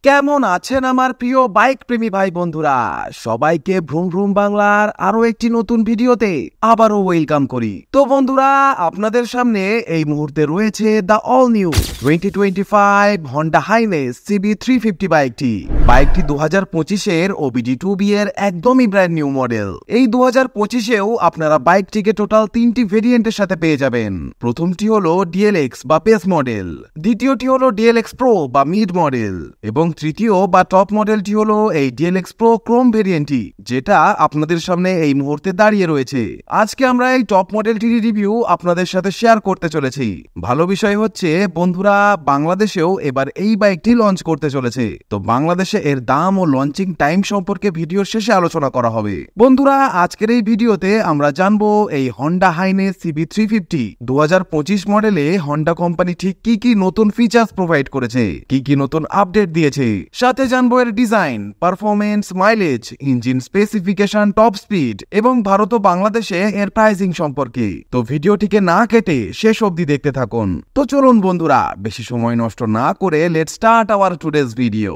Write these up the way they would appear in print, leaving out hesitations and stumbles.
কেমন আছেন আমার প্রিয় বাইক প্রেমী ভাই বন্ধুরা? সবাইকে ভ্রুম ভ্রুম বাংলার আরো একটি নতুন ভিডিওতে আবারও ওয়েলকাম করি। তো বন্ধুরা, আপনাদের সামনে এই মুহূর্তে রয়েছে the all new 2025 Honda highness CB350 বাইকটি 2025-এর OBD2B এর একদমই ব্র্যান্ড নিউ মডেল। এই 2025-এও আপনারা বাইকটিকে টোটাল 3টি ভেরিয়েন্টের সাথে পেয়ে যাবেন। প্রথমটি হলো DLX বা বেস মডেল, দ্বিতীয়টি হলো DLX Pro বা মিড মডেল এবং তৃতীয় বা টপ মডেলটি হলো এই DLX Pro ক্রোম ভেরিয়েন্টটি, যেটা আপনাদের সামনে এই মুহূর্তে দাঁড়িয়ে রয়েছে। আজকে আমরা এই টপ মডেলটির রিভিউ আপনাদের সাথে শেয়ার করতে চলেছি। ভালো বিষয় হচ্ছে বন্ধুরা, বাংলাদেশেও এবার এই বাইকটি লঞ্চ করতে চলেছে। তো বাংলাদেশে এর দাম ও লঞ্চিং টাইম সম্পর্কে ভিডিওর শেষে আলোচনা করা হবে। বন্ধুরা, আজকের এই ভিডিওতে আমরা জানবো এই হন্ডা হাইনেস CB350 2025 মডেলে হন্ডা কোম্পানি ঠিক কি কি নতুন ফিচার্স প্রোভাইড করেছে, কি কি নতুন আপডেট দিয়েছে, সাথে জানবো এর design, performance, mileage, engine specification, top speed এবং ভারত ও বাংলাদেশে এর প্রাইসিং সম্পর্কে। তো ভিডিওটিকে না কেটে শেষ অবধি দেখতে থাকুন। তো চলুন বন্ধুরা, বেশি সময় নষ্ট না করে let's start our today's video.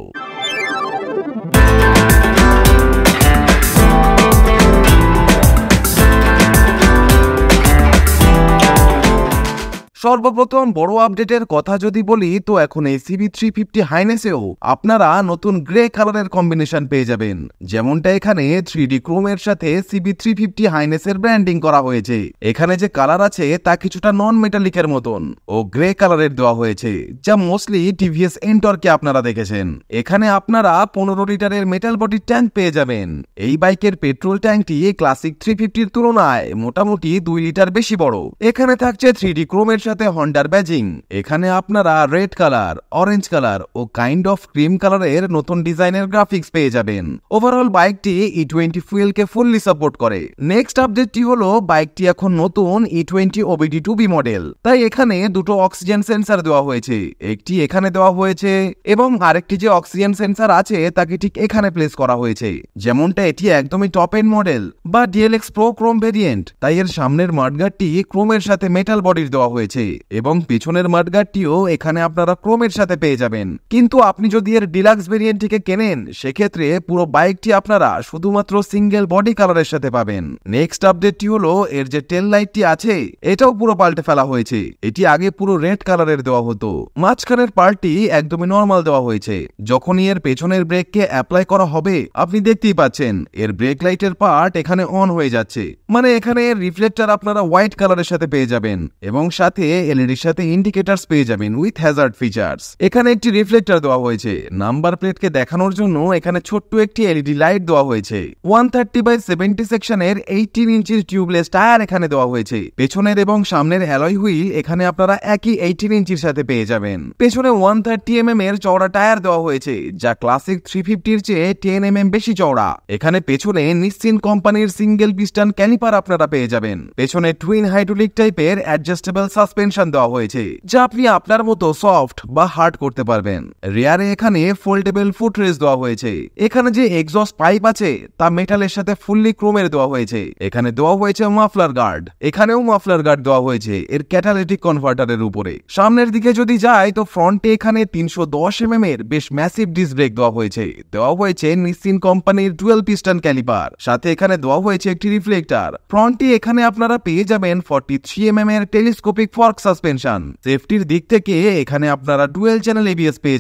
সর্বপ্রথম বড় আপডেটের কথা যদি বলি, তো এখন এই CB350 হাইনেসেও আপনারা নতুন গ্রে কালারের কম্বিনেশন পেয়ে যাবেন। যেমনটা এখানে 3D ক্রোমের সাথে CB350 হাইনেসের ব্র্যান্ডিং করা হয়েছে। এখানে যে কালার আছে তা কিছুটা নন মেটালিকের মতন ও গ্রে কালারের দেওয়া হয়েছে, যা মোস্টলি TVS এন্টরকে আপনারা দেখেছেন। এখানে আপনারা 15 লিটারের মেটাল বডি ট্যাঙ্ক পেয়ে যাবেন। এই বাইকের পেট্রোল ট্যাঙ্কটি ক্লাসিক 350-র তুলনায় মোটামুটি 2 লিটার বেশি বড়। এখানে থাকছে 3D ক্রোমের সাথে হন্ডার ব্যাজিং। এখানে আপনারা রেড কালার, অরেঞ্জ কালার ও কাইন্ড অফ ক্রিম কালারের নতুন ডিজাইনের গ্রাফিক্স পেয়ে যাবেন। ওভারঅল বাইকটি E20 ফুয়েলকে ফুললি সাপোর্ট করে। নেক্সট আপডেটটি হলো বাইকটি এখন নতুন E20 OBD2B মডেল, তাই এখানে দুটো অক্সিজেন সেন্সর দেওয়া হয়েছে। একটি এখানে দেওয়া হয়েছে এবং আরেকটি যে অক্সিজেন সেন্সর আছে তাকে ঠিক এখানে প্লেস করা হয়েছে। যেমনটা এটি একদমই টপ এন্ড মডেল বা DLX Pro ক্রোম ভেরিয়েন্ট, তাই এর সামনের মাডগার্ডটি ক্রোমের সাথে মেটাল বডির দেওয়া হয়েছে এবং পিছনের মাডগার্ডটিও এখানে আপনারা ক্রোমের সাথে পেয়ে যাবেন। কিন্তু আপনি যদি এর ডিলাক্স ভেরিয়েন্টটিকে কেনেন, সেক্ষেত্রে পুরো বাইকটি আপনারা শুধুমাত্র সিঙ্গেল বডি কালারের সাথে পাবেন। নেক্সট আপডেটটি হলো এর যে টেল লাইটটি আছে এটাও পুরো পাল্টে ফেলা হয়েছে। এটি আগে পুরো রেড কালারের দেওয়া হতো, মাঝখানের পার্টটি একদমই নর্মাল দেওয়া হয়েছে। যখনই এর পেছনের ব্রেককে অ্যাপ্লাই করা হবে, আপনি দেখতেই পাচ্ছেন এর ব্রেক লাইটের পার্ট এখানে অন হয়ে যাচ্ছে, মানে এখানে রিফ্লেক্টর আপনারা হোয়াইট কালারের সাথে পেয়ে যাবেন এবং সাথে এলইডির সাথে ইন্ডিকেটরস পেয়ে যাবেন উইথ হ্যাজার্ড ফিচার্স। এখানে একটি রিফ্লেক্টর দেওয়া হয়েছে। নাম্বার প্লেটকে দেখানোর জন্য এখানে ছোট্ট একটি এলইডি লাইট দেওয়া হয়েছে। 130/70 সেকশনের 18 ইঞ্চির টিউবলেস টায়ার এখানে দেওয়া হয়েছে। পেছনের এবং সামনের অ্যালয় হুইল এখানে আপনারা একই 18 ইঞ্চির সাথে পেয়ে যাবেন। পেছনে 130 mm এর চওড়া টায়ার দেওয়া হয়েছে, যা ক্লাসিক 350-র চেয়ে 10 mm বেশি চওড়া। এখানে পেছনে নিশ্চিন কোম্পানির সিঙ্গেল পিস্টন ক্যালিপার আপনারা পেয়ে যাবেন। পেছনে টুইন হাইড্রোলিক টাইপের অ্যাডজাস্টেবল সাসপেনশন দেওয়া হয়েছে, যা আপনি আপনার মতো সফট বা হার্ড করতে পারবেন। রিয়ারে এখানে ফোল্ডেবল ফুটরেস্ট দেওয়া হয়েছে। এখানে যে এক্সস্ট পাইপ আছে তা মেটালের সাথে ফুললি ক্রোমের দেওয়া হয়েছে। এখানে দেওয়া হয়েছে মাফলার গার্ড, এখানেও মাফলার গার্ড দেওয়া হয়েছে এর ক্যাটালিটিক কনভার্টারের উপরে। সামনের দিকে যদি যাই, তো ফ্রন্টে এখানে 310 mm এর বেশ ম্যাসিভ ডিস্ক ব্রেক দেওয়া হয়েছে। দেওয়া হয়েছে নিশ্চিন কোম্পানির ডুয়াল পিস্টন ক্যালিপার, সাথে এখানে দেওয়া হয়েছে একটি রিফ্লেক্টর। ফ্রন্টে এখানে আপনারা পেয়ে যাবেন 43 mm এর টেলিস্কোপিক ফর্ক সাসপেনশন। সেফটির দিক থেকে এখানে আপনারা ডুয়েল চ্যানেল ABS পেয়ে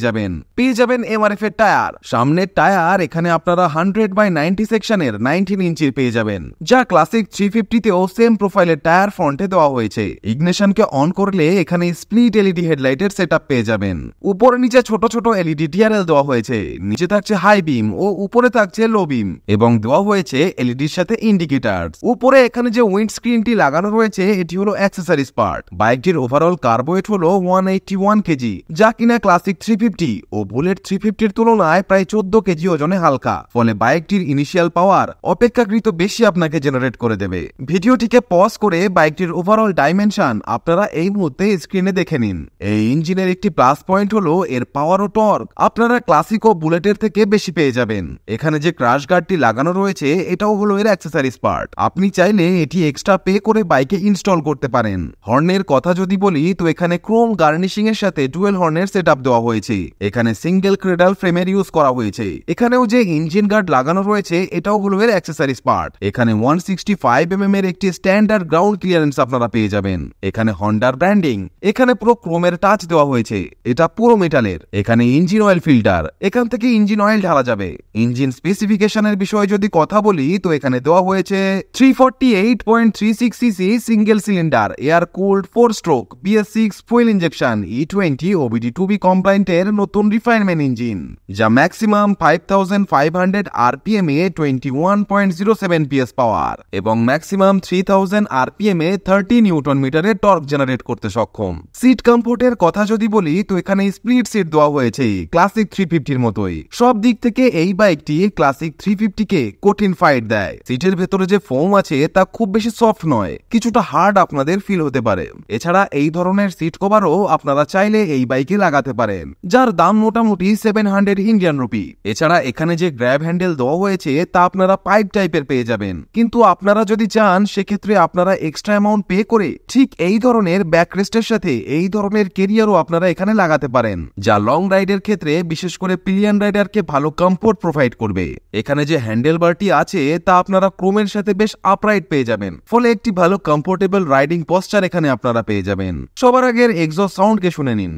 যাবেন MRF এর টায়ার। সামনের টায়ার এখানে আপনারা 100/90 সেকশনের 19 ইঞ্চির পেয়ে যাবেন, যা ক্লাসিক 350-তেও সেম প্রোফাইলের টায়ার ফ্রন্টে দেওয়া হয়েছে। ইগনিশনকে অন করলে এখানে স্প্লিট LED হেডলাইটের সেটআপ পেয়ে যাবেন। উপরে নিচে ছোট ছোট LED DRL দেওয়া হয়েছে। নিচে থাকছে হাই বিম ও উপরে থাকছে লো বিম এবং দেওয়া হয়েছে এলইডির সাথে ইন্ডিকেটর। উপরে এখানে যে উইন্ডস্ক্রিনটি লাগানো রয়েছে এটি হলো অ্যাক্সেসরিজ পার্ট। বাইকটির ওভারঅল কার্বোয়েট হলো 181 কেজি, যা কিনা ক্লাসিক 350 ও বুলেট 350-র তুলনায় প্রায় 14 কেজি ওজনে হালকা। ফলে বাইকটির ইনিশিয়াল পাওয়ার অপেক্ষাকৃত বেশি আপনাকে জেনারেট করে দেবে। ভিডিওটিকে পজ করে বাইকটির ওভারঅল ডাইমেনশন আপনারা এই মুহূর্তে স্ক্রিনে দেখে নিন। এই ইঞ্জিনের একটি প্লাস পয়েন্ট হলো এর পাওয়ার ও টর্ক আপনারা ক্লাসিক ও বুলেটের থেকে বেশি পেয়ে যাবেন। এখানে যে ক্রাশ গার্ডটি লাগানো রয়েছে এটাও হলো এর অ্যাক্সেসরিজ পার্ট। আপনি চাইলে এটি এক্সট্রা পে করে বাইকে ইনস্টল করতে পারেন। হর্নের কথা কথা যদি বলি তো এখানে ক্রোম গার্নিশিং এর সাথে ডুয়েল হর্নের সেটআপ দেওয়া হয়েছে। এখানে সিঙ্গেল ক্রেডাল ফ্রেমের ইউজ করা হয়েছে। এখানেও যে ইঞ্জিন গার্ড লাগানো রয়েছে এটাও হলো এর অ্যাক্সেসরিজ পার্ট। এখানে 165 এর একটি স্ট্যান্ডার্ড গ্রাউন্ড ক্লিয়ারেন্স আপনারা পেয়ে যাবেন। এখানে হন্ডার ব্র্যান্ডিং, এখানে পুরো ক্রোমের টাচ দেওয়া হয়েছে, এটা পুরো মেটালের। এখানে ইঞ্জিন অয়েল ফিল্টার, এখান থেকে ইঞ্জিন অয়েল ঢালা যাবে। ইঞ্জিন স্পেসিফিকেশনের বিষয়ে যদি কথা বলি তো এখানে দেওয়া হয়েছে 348.36 CC single cylinder air cooled 4 stroke BS6 fuel injection E20 OBD2B কমপ্লায়েন্টের নতুন রিফাইনমেন্ট ইঞ্জিন, যা ম্যাক্সিমাম 5500 RPM এ 21.07 PS পাওয়ার এবং ম্যাক্সিমাম 3000 RPM এ 30 নিউটন মিটারের টর্ক জেনারেট করতে সক্ষম। সিট কমফোর্টের কথা যদি বলি তো এখানে স্প্লিট সিট দেওয়া হয়েছে ক্লাসিক 350 এর মতোই। সব দিক থেকে এই বাইকটি ক্লাসিক 350 কে কঠিন ফাইট দেয়। সিটের ভেতরে যে ফোম আছে তা খুব বেশি সফট নয়, কিছুটা হার্ড আপনাদের ফিল হতে পারে। এছাড়া এই ধরনের সিট কভারও আপনারা চাইলে এই বাইকে লাগাতে পারেন, যার দাম মোটামুটি 700 ইন্ডিয়ান রুপি। এছাড়া এখানে যে গ্র্যাব হ্যান্ডেল দেওয়া হয়েছে তা আপনারা পাইপ টাইপের পেয়ে যাবেন, কিন্তু আপনারা যদি চান সেক্ষেত্রে আপনারা এক্সট্রা অ্যামাউন্ট পে করে ঠিক এই ধরনের ব্যাকরেস্টের সাথে এই ধরনের কেরিয়ারও আপনারা এখানে লাগাতে পারেন, যা লং রাইডের ক্ষেত্রে বিশেষ করে পিলিয়ন রাইডারকে ভালো কমফোর্ট প্রোভাইড করবে। এখানে যে হ্যান্ডেল বারটি আছে তা আপনারা ক্রোমের সাথে বেশ আপরাইট পেয়ে যাবেন, ফলে একটি ভালো কমফোর্টেবল রাইডিং পশ্চার এখানে আপনারা পেয়ে যাবেন। সবার আগের এক্সস্ট সাউন্ডকে শুনে নিন।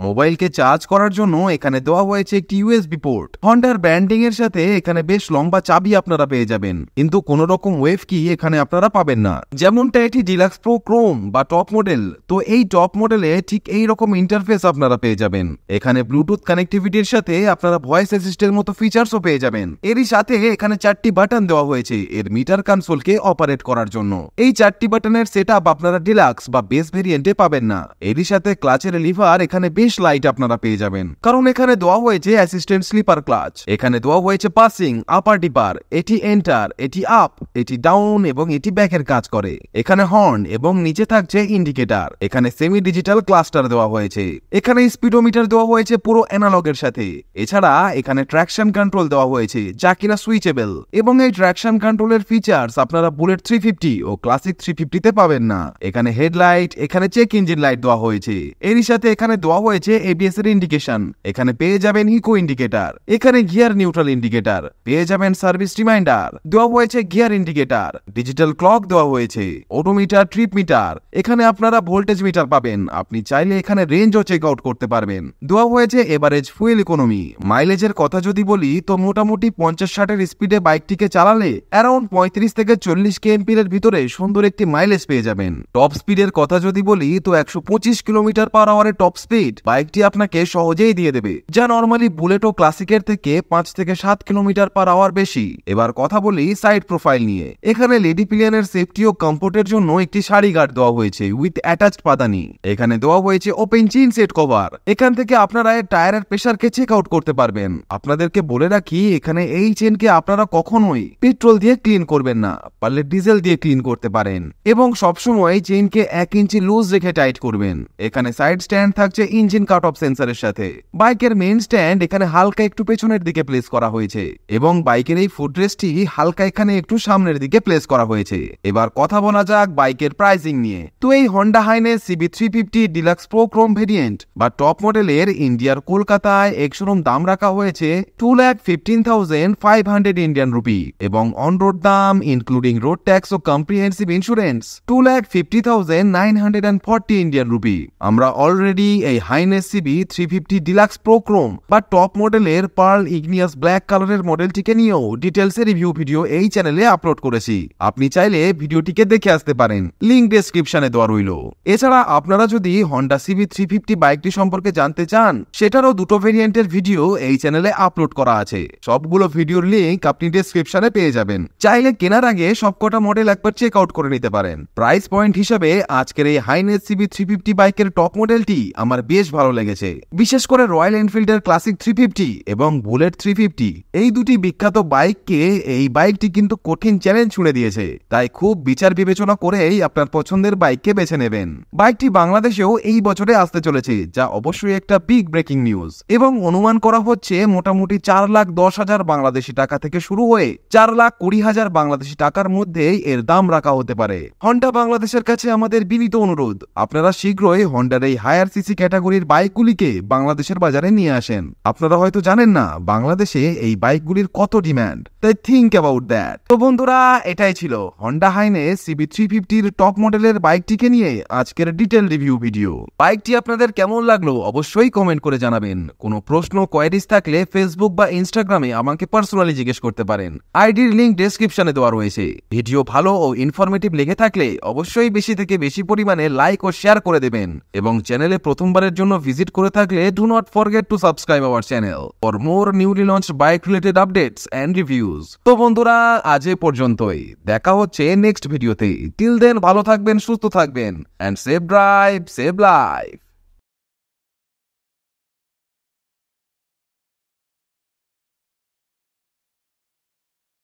মোবাইলকে চার্জ করার জন্য এখানে দেওয়া হয়েছে একটি USB পোর্ট। হন্ডার ব্র্যান্ডিং এর সাথে এখানে বেশ লম্বা চাবি আপনারা পেয়ে যাবেন, কিন্তু কোন রকম ওয়েভ কি এখানে আপনারা পাবেন না। যেমনটা এটি ডিলাক্স প্রো ক্রোম বা টপ মডেল, তো এই টপ মডেলে ঠিক এই রকম ইন্টারফেস আপনারা পেয়ে যাবেন। এখানে ব্লুটুথ কানেক্টিভিটির সাথে আপনারা ভয়েস অ্যাসিস্টেন্টের মতো ফিচারসও পেয়ে যাবেন। এরই সাথে এখানে 4টি বাটন দেওয়া হয়েছে এর মিটার কনসোলকে অপারেট করার জন্য। এই 4টি বাটনের সেটআপ আপনারা ডিলাক্স বা বেস ভেরিয়েন্টে পাবেন না। এরই সাথে ক্লাচের লিভার এখানে বেশ লাইট আপনারা পেয়ে যাবেন, কারণ এখানে দেওয়া হয়েছে অ্যাসিস্ট্যান্ট স্লিপার ক্লাচ। এখানে দেওয়া হয়েছে পাসিং, আপার ডিপার, এটি এন্টার, এটি আপ, এটি ডাউন এবং এটি ব্যাকের কাজ করে। এখানে হর্ন এবং নিচে থাকছে ইন্ডিকেটর। এখানে সেমি ডিজিটাল ক্লাস্টার দেওয়া হয়েছে। এখানে স্পিডোমিটার দেওয়া হয়েছে পুরো অ্যানালগের সাথে। এছাড়া এখানে ট্র্যাকশন কন্ট্রোল দেওয়া হয়েছে যা কিনা সুইচেবল, এবং এই ট্র্যাকশন কন্ট্রোলের ফিচার্স আপনারা বুলেট 350 ও ক্লাসিক 350 তে পাবেন না। এখানে হেডলাইট, এখানে চেক ইঞ্জিন লাইট দেওয়া হয়েছে। এরই সাথে এখানে দেওয়া হয়েছে ABS এর ইন্ডিকেশন। এখানে পেয়ে যাবেন ইকো ইন্ডিকেটর, এখানে গিয়ার নিউট্রাল ইন্ডিকেটর, পেয়ে যাবেন সার্ভিস রিমাইন্ডার, দেওয়া হয়েছে গিয়ার ইন্ডিকেটর, ডিজিটাল ক্লক দেওয়া হয়েছে, অটোমিটার, ট্রিপ মিটার। এখানে আপনারা ভোল্টেজ মিটার পাবেন, আপনি চাইলে এখানে রেঞ্জও চেক আউট করতে পারবেন। দেওয়া হয়েছে এভারেজ ফুয়েল ইকোনমি। মাইলেজের কথা যদি বলি তো মোটামুটি 50-60 এর স্পিডে বাইকটিকে চালালে অ্যারাউন্ড 35 থেকে 40 kmph এর ভিতরে সুন্দর একটি মাইলেজ পেয়ে যাবেন। টপ স্পিডের কথা যদি বলি তো 125 km/h টপ স্পিড বাইকটি আপনাকে সহজেই দিয়ে দেবে, যা নরমালি বুলেট ও ক্লাসিকের থেকে 5 থেকে 7 km/h বেশি। এবার কথা বলি সাইড প্রোফাইল নিয়ে। এখানে লেডি পিলিয়নের সেফটি ও কমফোর্টের জন্য একটি সারি গার্ড দেওয়া হয়েছে উইথ অ্যাটাচড পাদানি। এখানে দেওয়া হয়েছে ওপেন চেইন সেট কভার। এখান থেকে আপনারা টায়ারের প্রেসারকে চেক আউট করতে পারবেন। আপনাদেরকে বলে রাখি এখানে এই চেনকে আপনারা কখনোই পেট্রোল দিয়ে ক্লিন করবেন না, পারলে ডিজেল দিয়ে ক্লিন করতে পারেন, এবং সবসময় চেইনকে 1 ইঞ্চি লুজ রেখে টাইট করবেন। এখানে সাইড স্ট্যান্ড থাকছে ইঞ্জিন কাট অফ সেন্সরের সাথে। বাইকের মেইন স্ট্যান্ড এখানে হালকা একটু পেছনের দিকে প্লেস করা হয়েছে, এবং বাইকের এই ফুটরেস্টটি হালকা এখানে একটু সামনের দিকে প্লেস করা হয়েছে। এবার কথা বলা যাক বাইকের প্রাইসিং নিয়ে। তো এই Honda highness CB350 deluxe pro Chrome variant বা টপ মডেলের ইন্ডিয়ার কলকাতায় এক্স-শোরুম দাম রাখা হয়েছে 2,15,500 ইন্ডিয়ান রুপি, এবং অন রোড দাম ইনক্লুডিং রোড ট্যাক্স ও কম্প্রিহেন্সিভ ইন্স্যুরেন্স 2,50,940 ইন্ডিয়ান রুপি। আমরা অলরেডি এই highness CB350 deluxe pro Chrome বা টপ মডেলের পার্ল ইগনিয়াস ব্ল্যাক কালারের মডেলটিকে নিয়েও ডিটেলসে রিভিউ ভিডিও এই চ্যানেলে আপলোড করেছি। আপনি চাইলে ভিডিওটিকে দেখে আসতে পারেন, লিংক ডেসক্রিপশনে দেওয়া রইল। এছাড়া আপনারা যদি হন্ডা CB350 বাইকটি সম্পর্কে জানতে চান সেটারও দুটো ভেরিয়েন্টের ভিডিও এই চ্যানেলে আপলোড করা আছে। সবগুলো ভিডিওর লিংক আপনি ডেসক্রিপশনে পেয়ে যাবেন। চাইলে কেনার আগে সবকটা মডেল একবার চেক আউট করে নিতে পারেন। প্রাইস পয়েন্ট হিসাবে আজকের এই হাইনেস CB350 বাইকের টপ মডেলটি আমার বেশ ভালো ভালো লেগেছে। বিশেষ করে রয়্যাল এনফিল্ডের ক্লাসিক 350 এবং বুলেট 350, এই দুটি বিখ্যাত বাইককে এই বাইকটি কিন্তু কঠিন চ্যালেঞ্জ ছুঁড়ে দিয়েছে। তাই খুব বিচার বিবেচনা করেই আপনার পছন্দের বাইককে বেছে নেবেন। বাইকটি বাংলাদেশেও এই বছরে আসতে চলেছে, যা অবশ্যই একটা বিগ ব্রেকিং নিউজ, এবং অনুমান করা হচ্ছে মোটামুটি 4,10,000 বাংলাদেশি টাকা থেকে শুরু হয়ে 4,20,000 বাংলাদেশি টাকার মধ্যে এর দাম রাখা হতে পারে। হন্ডা বাংলাদেশের কাছে আমাদের বিনীত অনুরোধ, আপনারা শীঘ্রই হন্ডার এই হায়ার সিসি ক্যাটাগরির বাইকগুলিকে বাংলাদেশের বাজারে নিয়ে আসেন। আপনারা হয়তো জানেন না বাংলাদেশে এই বাইকগুলির কত ডিমান্ড, তাই থিঙ্ক অ্যাবাউট দ্যাট। তো বন্ধুরা, এটাই ছিল হন্ডা হাইনেস CB350 টপ মডেলের বাইকটিকে নিয়ে আজকের ডিটেল রিভিউ ভিডিও। বাইকটি আপনাদের কেমন লাগলো অবশ্যই কমেন্ট করে জানাবেন। কোনো প্রশ্ন কোয়েরিজ থাকলে ফেসবুক বা ইনস্টাগ্রামে আমাকে পার্সোনালি জিজ্ঞেস করতে পারেন। আইডির লিংক ডেসক্রিপশনে দেওয়া রয়েছে। ভিডিও ভালো ও ইনফরমেটিভ লেগে থাকলে অবশ্যই বেশি থেকে বেশি পরিমাণে লাইক ও শেয়ার করে দেবেন, এবং চ্যানেলে প্রথমবারের জন্য ভিজিট করে থাকলে do not forget to subscribe our channel for more newly launched bike related updates and reviews. তো বন্ধুরা, আজ এ পর্যন্তই। দেখা হচ্ছে নেক্সট ভিডিওতে। টিল দেন ভালো থাকবেন, সুস্থ থাকবেন, and safe drive, safe life.